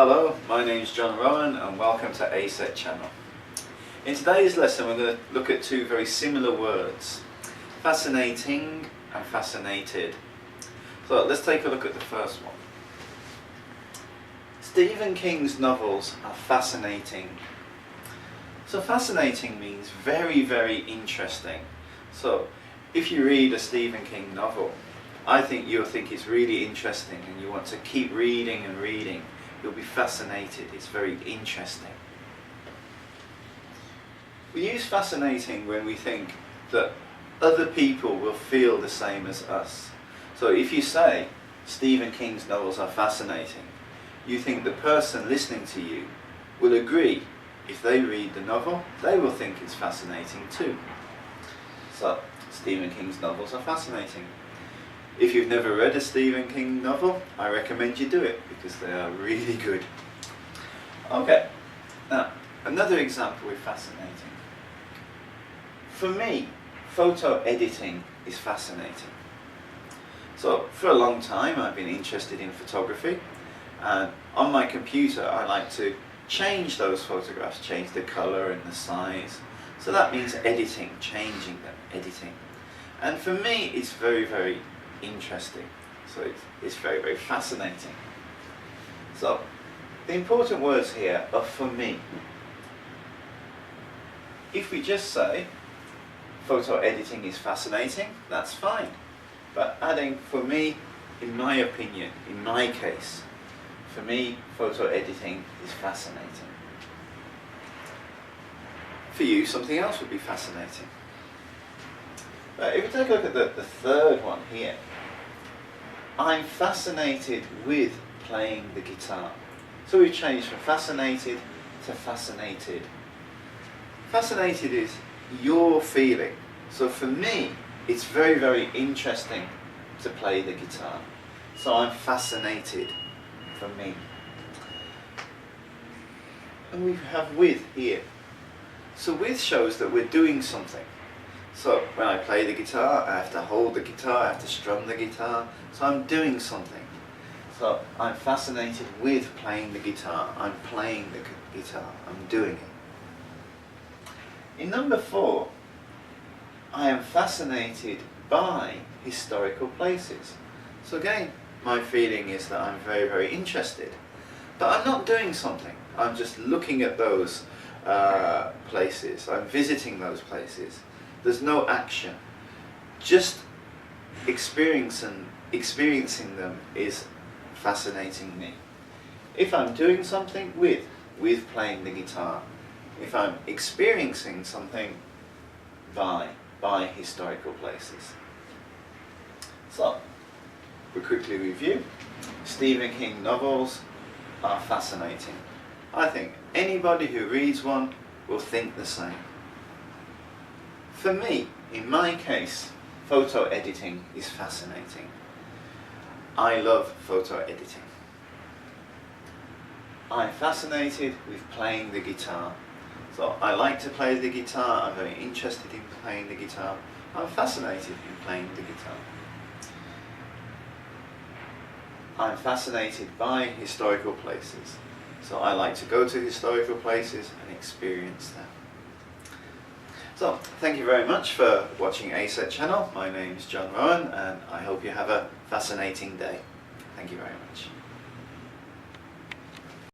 Hello, my name is John Rowan and welcome to aset channel. In today's lesson we're going to look at two very similar words, fascinating and fascinated. So let's take a look at the first one. Stephen King's novels are fascinating. So fascinating means very, very interesting. So if you read a Stephen King novel, I think you'll think it's really interesting and you want to keep reading and reading. You'll be fascinated. It's very interesting. We use fascinating when we think that other people will feel the same as us. So if you say Stephen King's novels are fascinating, you think the person listening to you will agree. If they read the novel, they will think it's fascinating too. So Stephen King's novels are fascinating. If you've never read a Stephen King novel, I recommend you do it because they are really good. Okay, now another example with fascinating. For me, photo editing is fascinating. So for a long time I've been interested in photography, and on my computer I like to change those photographs, change the colour and the size. So that means editing, changing them, editing. And for me it's very, very interesting. So it's very, very fascinating. So the important words here are for me. If we just say photo editing is fascinating, that's fine. But adding for me, in my opinion, in my case, for me photo editing is fascinating. For you something else would be fascinating. But if we take a look at the third one here, I'm fascinated with playing the guitar. So we've changed from fascinated to fascinated. Fascinated is your feeling. So for me, it's very, very interesting to play the guitar. So I'm fascinated for me. And we have with here. So with shows that we're doing something. So when I play the guitar, I have to hold the guitar, I have to strum the guitar, so I'm doing something. So I'm fascinated with playing the guitar, I'm playing the guitar, I'm doing it. In number 4, I am fascinated by historical places. So again, my feeling is that I'm very, very interested. But I'm not doing something, I'm just looking at those places, I'm visiting those places. There's no action. Just experiencing them is fascinating me. If I'm doing something with playing the guitar, if I'm experiencing something by historical places. So, we quickly review. Stephen King novels are fascinating. I think anybody who reads one will think the same. For me, in my case, photo editing is fascinating. I love photo editing. I'm fascinated with playing the guitar. So I like to play the guitar, I'm very interested in playing the guitar. I'm fascinated in playing the guitar. I'm fascinated by historical places. So I like to go to historical places and experience them. So, thank you very much for watching aset channel. My name is John Rowan and I hope you have a fascinating day. Thank you very much.